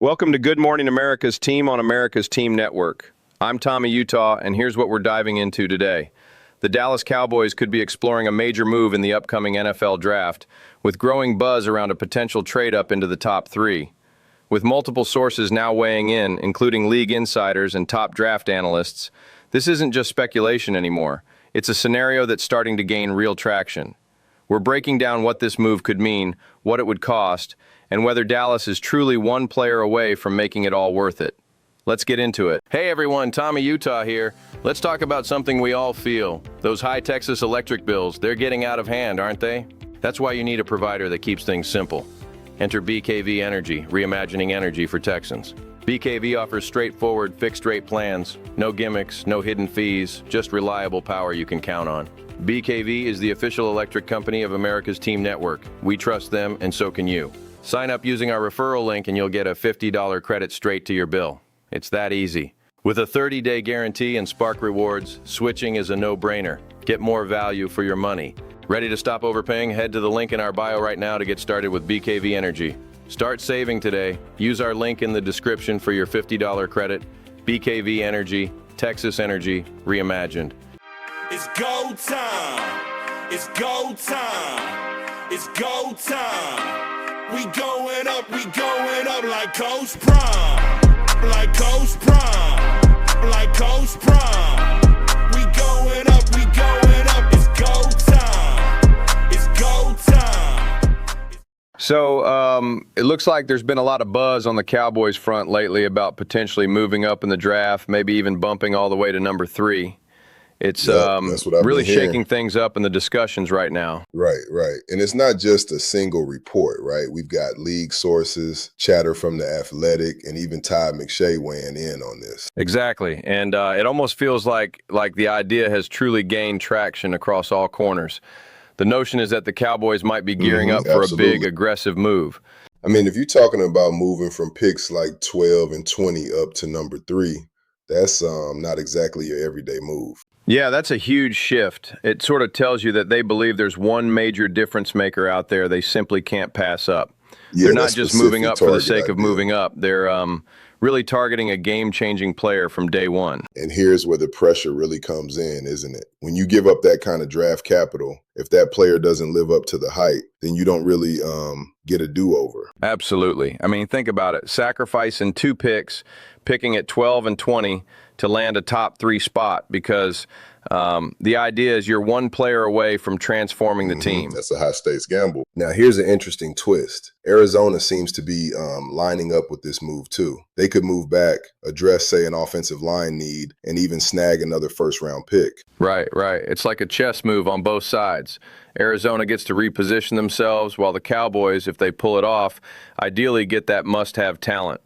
Welcome to Good Morning America's Team on America's Team Network. I'm Tommy Utah, and here's what we're diving into today. The Dallas Cowboys could be exploring a major move in the upcoming NFL draft, with growing buzz around a potential trade up into the top three. With multiple sources now weighing in, including league insiders and top draft analysts, this isn't just speculation anymore. It's a scenario that's starting to gain real traction. We're breaking down what this move could mean, what it would cost, and whether Dallas is truly one player away from making it all worth it. Let's get into it. Hey everyone, Tommy Utah here. Let's talk about something we all feel. Those high Texas electric bills, they're getting out of hand, aren't they? That's why you need a provider that keeps things simple. Enter BKV Energy, reimagining energy for Texans. BKV offers straightforward, fixed-rate plans. No gimmicks, no hidden fees, just reliable power you can count on. BKV is the official electric company of America's Team Network. We trust them, and so can you. Sign up using our referral link and you'll get a $50 credit straight to your bill. It's that easy. With a 30-day guarantee and Spark rewards, switching is a no-brainer. Get more value for your money. Ready to stop overpaying? Head to the link in our bio right now to get started with BKV Energy. Start saving today. Use our link in the description for your $50 credit. BKV Energy, Texas Energy, reimagined. It's go time. It's go time. It's go time. We going up like Coach Prime. Like Coach Prime. Like Coach Prime. We going up, it's go time. It's go time. So, it looks like there's been a lot of buzz on the Cowboys front lately about potentially moving up in the draft, maybe even bumping all the way to number 3. It's really shaking things up in the discussions right now. Right. And it's not just a single report, right? We've got league sources, chatter from The Athletic, and even Todd McShay weighing in on this. Exactly. And it almost feels like the idea has truly gained traction across all corners. The notion is that the Cowboys might be gearing up for a big, aggressive move. I mean, if you're talking about moving from picks like 12 and 20 up to number 3, that's not exactly your everyday move. Yeah, that's a huge shift. It sort of tells you that they believe there's one major difference maker out there they simply can't pass up. Yeah, they're not just moving up for the sake of moving up. They're really targeting a game-changing player from day one. And here's where the pressure really comes in, isn't it? When you give up that kind of draft capital, if that player doesn't live up to the hype, then you don't really get a do-over. Absolutely. I mean, think about it. Sacrificing 2 picks, picking at 12 and 20 to land a top 3 spot because the idea is you're one player away from transforming the team. That's a high-stakes gamble. Now, here's an interesting twist. Arizona seems to be lining up with this move, too. They could move back, address, say, an offensive line need, and even snag another first-round pick. Right. It's like a chess move on both sides. Arizona gets to reposition themselves, while the Cowboys, if they pull it off, ideally get that must-have talent.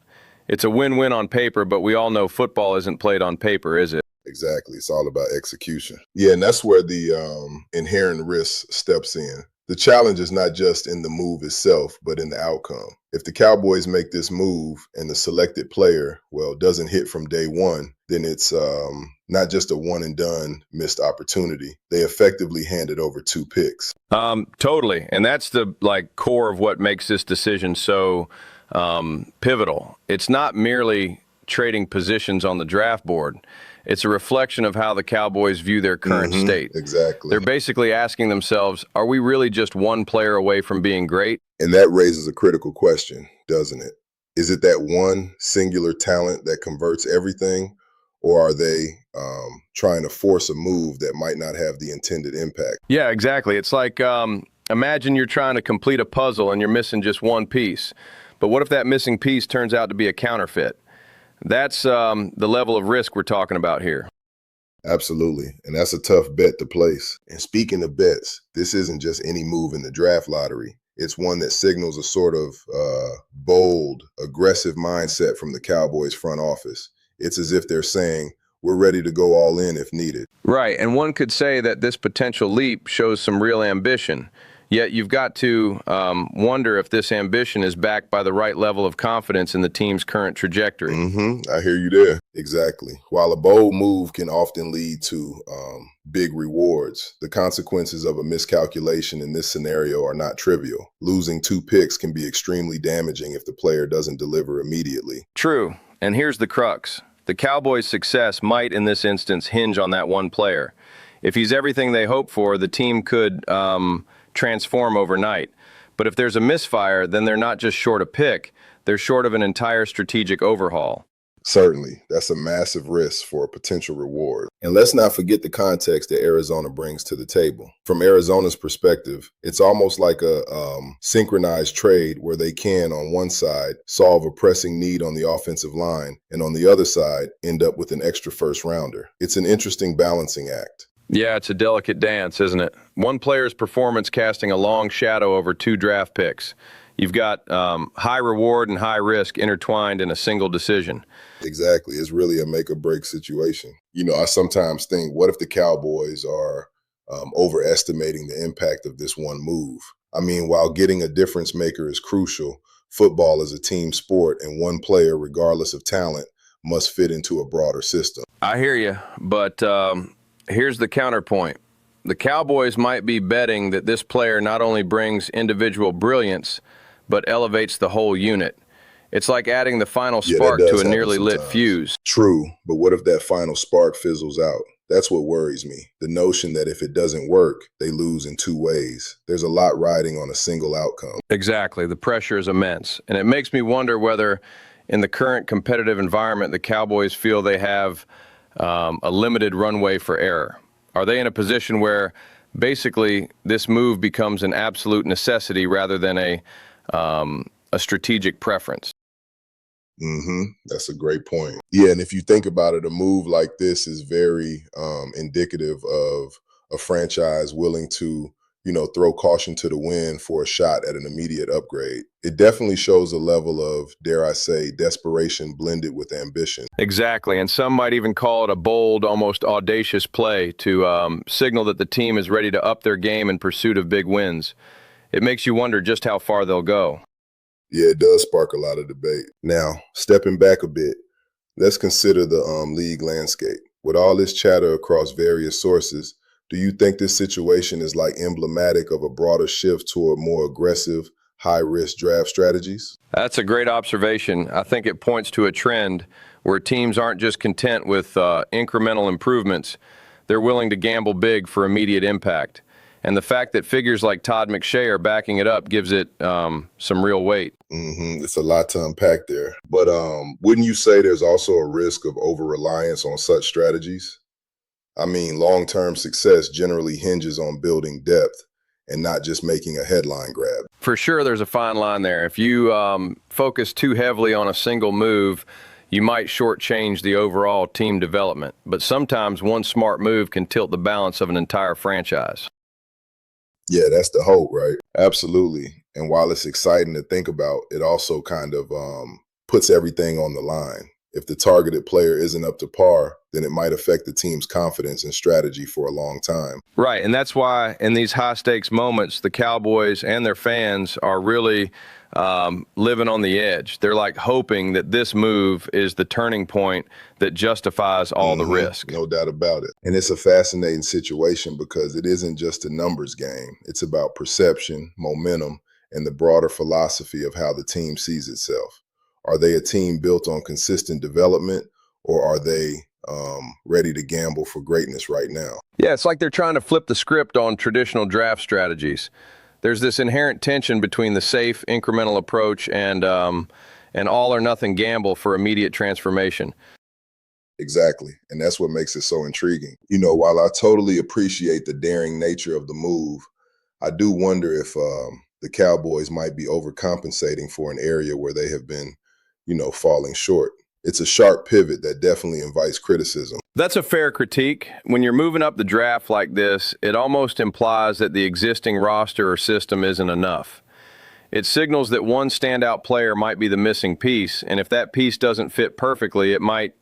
It's a win-win on paper, but we all know football isn't played on paper, is it? Exactly. It's all about execution. Yeah, and that's where the inherent risk steps in. The challenge is not just in the move itself, but in the outcome. If the Cowboys make this move and the selected player, doesn't hit from day one, then it's not just a one-and-done missed opportunity. They effectively handed over 2 picks. Totally. And that's the core of what makes this decision so pivotal. It's not merely trading positions on the draft board. It's a reflection of how the Cowboys view their current state. Exactly. They're basically asking themselves, are we really just one player away from being great? And that raises a critical question, doesn't it? Is it that one singular talent that converts everything, or are they trying to force a move that might not have the intended impact? Yeah, exactly. It's like, imagine you're trying to complete a puzzle and you're missing just one piece. But what if that missing piece turns out to be a counterfeit? That's the level of risk we're talking about here. Absolutely. And that's a tough bet to place. And speaking of bets, this isn't just any move in the draft lottery. It's one that signals a sort of bold, aggressive mindset from the Cowboys front office. It's as if they're saying, we're ready to go all in if needed. Right. And one could say that this potential leap shows some real ambition. Yet you've got to wonder if this ambition is backed by the right level of confidence in the team's current trajectory. I hear you there. Exactly. While a bold move can often lead to big rewards, the consequences of a miscalculation in this scenario are not trivial. Losing 2 picks can be extremely damaging if the player doesn't deliver immediately. True. And here's the crux. The Cowboys' success might, in this instance, hinge on that one player. If he's everything they hope for, the team could transform overnight. But if there's a misfire, then they're not just short a pick, they're short of an entire strategic overhaul. Certainly, that's a massive risk for a potential reward. And let's not forget the context that Arizona brings to the table. From Arizona's perspective, it's almost like a synchronized trade where they can, on one side, solve a pressing need on the offensive line, and on the other side, end up with an extra first rounder. It's an interesting balancing act. Yeah, it's a delicate dance, isn't it? One player's performance casting a long shadow over 2 draft picks. You've got high reward and high risk intertwined in a single decision. Exactly. It's really a make or break situation. I sometimes think, what if the Cowboys are overestimating the impact of this one move? I mean, while getting a difference maker is crucial, football is a team sport, and one player, regardless of talent, must fit into a broader system. I hear you, but here's the counterpoint. The Cowboys might be betting that this player not only brings individual brilliance, but elevates the whole unit. It's like adding the final spark to a nearly lit fuse. True, but what if that final spark fizzles out? That's what worries me. The notion that if it doesn't work, they lose in 2 ways. There's a lot riding on a single outcome. Exactly. The pressure is immense. And it makes me wonder whether, in the current competitive environment, the Cowboys feel they have a limited runway for error. Are they in a position where basically this move becomes an absolute necessity rather than a strategic preference? That's a great point. Yeah, and if you think about it, a move like this is very indicative of a franchise willing to, throw caution to the wind for a shot at an immediate upgrade. It definitely shows a level of, dare I say, desperation blended with ambition. Exactly, and some might even call it a bold, almost audacious play to signal that the team is ready to up their game in pursuit of big wins. It makes you wonder just how far they'll go. Yeah, it does spark a lot of debate. Now, stepping back a bit, let's consider the league landscape. With all this chatter across various sources, do you think this situation is emblematic of a broader shift toward more aggressive, high-risk draft strategies? That's a great observation. I think it points to a trend where teams aren't just content with incremental improvements. They're willing to gamble big for immediate impact. And the fact that figures like Todd McShay are backing it up gives it some real weight. It's a lot to unpack there. But wouldn't you say there's also a risk of over-reliance on such strategies? I mean, long-term success generally hinges on building depth and not just making a headline grab. For sure, there's a fine line there. If you focus too heavily on a single move, you might shortchange the overall team development. But sometimes one smart move can tilt the balance of an entire franchise. Yeah, that's the hope, right? Absolutely. And while it's exciting to think about, it also kind of puts everything on the line. If the targeted player isn't up to par, then it might affect the team's confidence and strategy for a long time. Right, and that's why in these high-stakes moments, the Cowboys and their fans are really living on the edge. They're like hoping that this move is the turning point that justifies all the risk. No doubt about it. And it's a fascinating situation because it isn't just a numbers game. It's about perception, momentum, and the broader philosophy of how the team sees itself. Are they a team built on consistent development, or are they ready to gamble for greatness right now? Yeah, it's like they're trying to flip the script on traditional draft strategies. There's this inherent tension between the safe, incremental approach and all or nothing gamble for immediate transformation. Exactly. And that's what makes it so intriguing. While I totally appreciate the daring nature of the move, I do wonder if the Cowboys might be overcompensating for an area where they have been, falling short. It's a sharp pivot that definitely invites criticism. That's a fair critique. When you're moving up the draft like this, it almost implies that the existing roster or system isn't enough. It signals that one standout player might be the missing piece, and if that piece doesn't fit perfectly, it might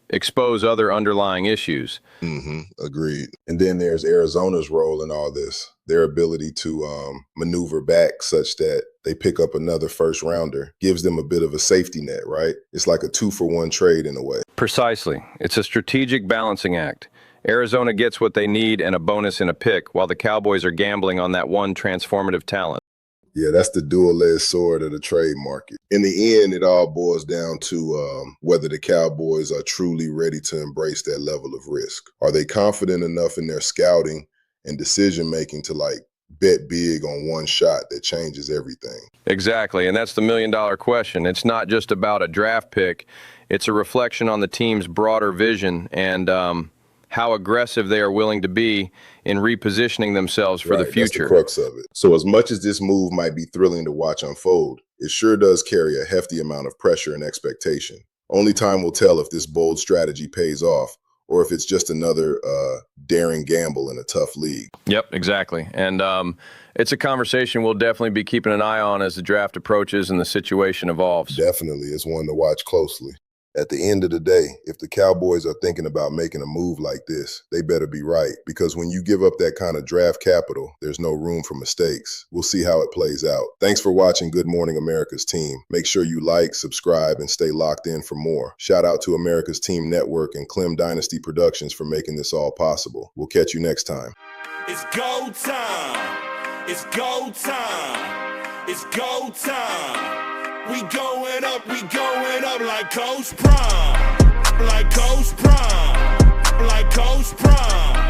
expose other underlying issues. Agreed. And then there's Arizona's role in all this. Their ability to maneuver back such that they pick up another first rounder gives them a bit of a safety net, right? It's like a 2-for-1 trade in a way. Precisely. It's a strategic balancing act. Arizona gets what they need and a bonus in a pick, while the Cowboys are gambling on that one transformative talent. Yeah, that's the dual-edged sword of the trade market. In the end, it all boils down to whether the Cowboys are truly ready to embrace that level of risk. Are they confident enough in their scouting and decision-making to, like, bet big on one shot that changes everything? Exactly, and that's the million-dollar question. It's not just about a draft pick. It's a reflection on the team's broader vision and how aggressive they are willing to be in repositioning themselves for the future. That's the crux of it. So as much as this move might be thrilling to watch unfold, it sure does carry a hefty amount of pressure and expectation. Only time will tell if this bold strategy pays off or if it's just another daring gamble in a tough league. Yep, exactly. And it's a conversation we'll definitely be keeping an eye on as the draft approaches and the situation evolves. Definitely. It's one to watch closely. At the end of the day, if the Cowboys are thinking about making a move like this, they better be right, because when you give up that kind of draft capital, there's no room for mistakes. We'll see how it plays out. Thanks for watching Good Morning America's Team. Make sure you like, subscribe, and stay locked in for more. Shout out to America's Team Network and Clem Dynasty Productions for making this all possible. We'll catch you next time. It's go time. It's go time. It's go time. We going up like Coach Prime. Like Coach Prime. Like Coach Prime.